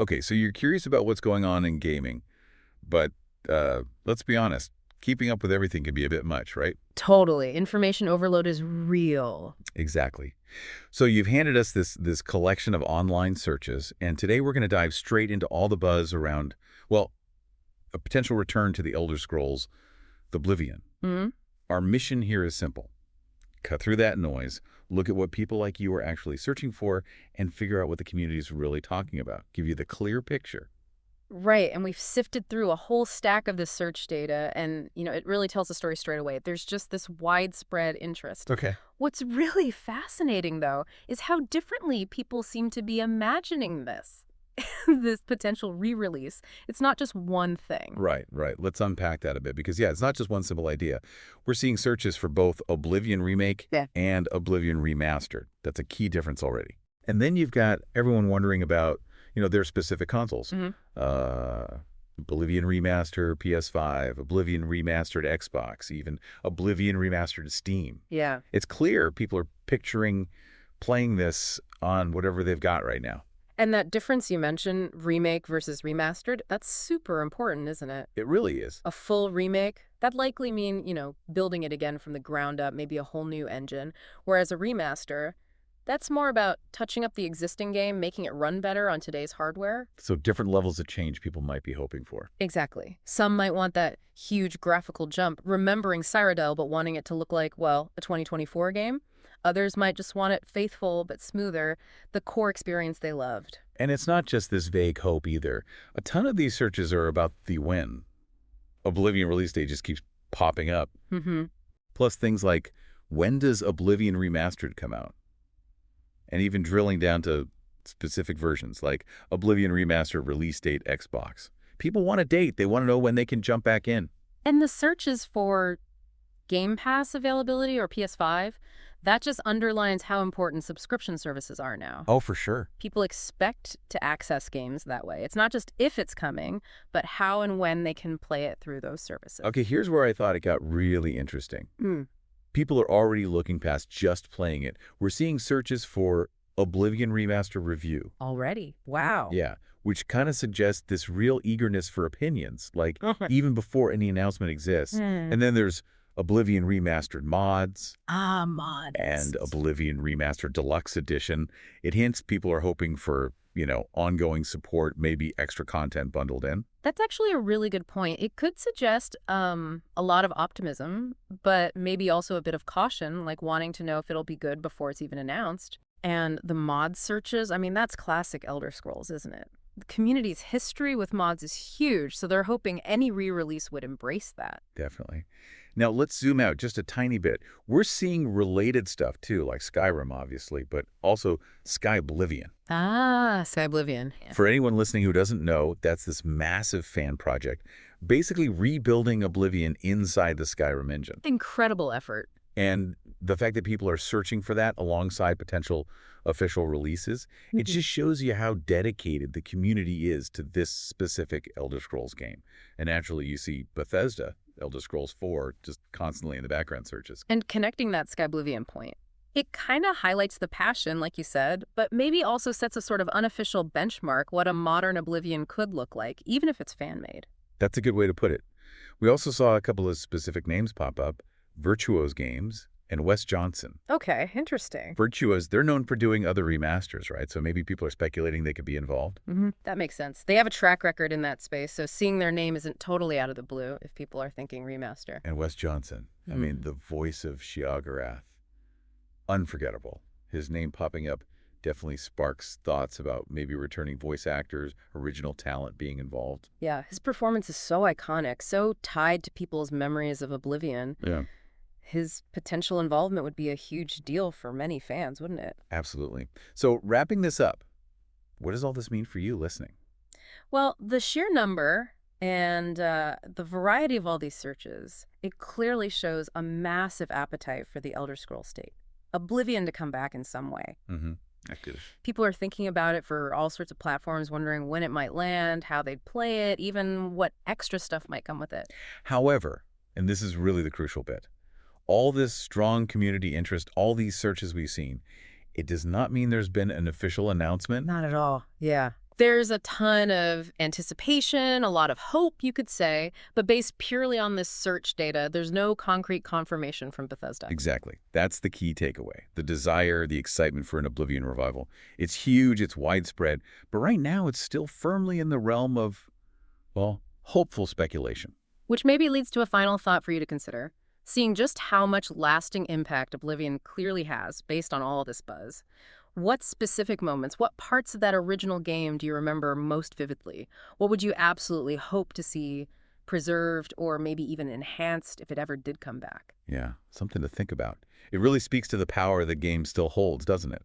Okay, so you're curious about what's going on in gaming, but let's be honest, keeping up with everything can be a bit much, right? Totally. Information overload is real. Exactly. So you've handed us this collection of online searches, and today we're going to dive straight into all the buzz around, well, a potential return to the Elder Scrolls, Oblivion. Hmm. Our mission here is simple. Cut through that noise, look at what people like you are actually searching for, and figure out what the community is really talking about. Give you the clear picture. Right, and we've sifted through a whole stack of this search data, and, it really tells the story straight away. There's just this widespread interest. Okay. What's really fascinating, though, is how differently people seem to be imagining this, this potential re-release. It's not just one thing. Right, right. Let's unpack that a bit because, yeah, it's not just one simple idea. We're seeing searches for both Oblivion Remake Yeah. and Oblivion Remastered. That's a key difference already. And then you've got everyone wondering about, their specific consoles. Hmm. Oblivion Remaster, PS5, Oblivion Remastered Xbox, even Oblivion Remastered Steam. Yeah. It's clear people are picturing playing this on whatever they've got right now. And that difference you mentioned, remake versus remastered, that's super important, isn't it? It really is. A full remake, that'd likely mean, building it again from the ground up, maybe a whole new engine. Whereas a remaster, that's more about touching up the existing game, making it run better on today's hardware. So different levels of change people might be hoping for. Exactly. Some might want that huge graphical jump, remembering Cyrodiil but wanting it to look like, well, a 2024 game. Others might just want it faithful but smoother, the core experience they loved. And it's not just this vague hope either. A ton of these searches are about the when. Oblivion release date just keeps popping up. Mm-hmm. Plus things like, when does Oblivion Remastered come out? And even drilling down to specific versions, like Oblivion Remastered release date Xbox. People want a date. They want to know when they can jump back in. And the searches for Game Pass availability or PS5, that just underlines how important subscription services are now. Oh, for sure. People expect to access games that way. It's not just if it's coming, but how and when they can play it through those services. Okay, here's where I thought it got really interesting. Mm. People are already looking past just playing it. We're seeing searches for Oblivion Remaster Review. Already? Wow. Yeah, which kind of suggests this real eagerness for opinions, like even before any announcement exists. And then there's Oblivion Remastered Mods. Mods. And Oblivion Remastered Deluxe Edition. It hints people are hoping for, ongoing support, maybe extra content bundled in. That's actually a really good point. It could suggest a lot of optimism, but maybe also a bit of caution, like wanting to know if it'll be good before it's even announced. And the mod searches, that's classic Elder Scrolls, isn't it? The community's history with mods is huge, so they're hoping any re-release would embrace that. Definitely. Now, let's zoom out just a tiny bit. We're seeing related stuff, too, like Skyrim, obviously, but also Skyblivion. Skyblivion. Yeah. For anyone listening who doesn't know, that's this massive fan project, basically rebuilding Oblivion inside the Skyrim engine. Incredible effort. And the fact that people are searching for that alongside potential official releases, it just shows you how dedicated the community is to this specific Elder Scrolls game. And naturally, you see Bethesda, Elder Scrolls 4, just constantly in the background searches. And connecting that Skyblivion point, it kind of highlights the passion, like you said, but maybe also sets a sort of unofficial benchmark what a modern Oblivion could look like, even if it's fan-made. That's a good way to put it. We also saw a couple of specific names pop up, Virtuos Games and Wes Johnson. Okay, interesting. Virtuos, they're known for doing other remasters, right? So maybe people are speculating they could be involved. That makes sense. They have a track record in that space, so seeing their name isn't totally out of the blue if people are thinking remaster. And Wes Johnson, the voice of Sheogorath, unforgettable. His name popping up definitely sparks thoughts about maybe returning voice actors, original talent being involved. Yeah, his performance is so iconic, so tied to people's memories of Oblivion. Yeah. His potential involvement would be a huge deal for many fans, wouldn't it? Absolutely. So wrapping this up, what does all this mean for you listening? Well, the sheer number and the variety of all these searches, it clearly shows a massive appetite for the Elder Scrolls state. Oblivion to come back in some way. People are thinking about it for all sorts of platforms, wondering when it might land, how they'd play it, even what extra stuff might come with it. However, and this is really the crucial bit, all this strong community interest, all these searches we've seen, it does not mean there's been an official announcement. Not at all. Yeah. There's a ton of anticipation, a lot of hope, you could say, but based purely on this search data, there's no concrete confirmation from Bethesda. Exactly. That's the key takeaway. The desire, the excitement for an Oblivion revival. It's huge, it's widespread, but right now it's still firmly in the realm of, well, hopeful speculation. Which maybe leads to a final thought for you to consider. Seeing just how much lasting impact Oblivion clearly has based on all this buzz. What specific moments, what parts of that original game do you remember most vividly? What would you absolutely hope to see preserved or maybe even enhanced if it ever did come back? Yeah, something to think about. It really speaks to the power the game still holds, doesn't it?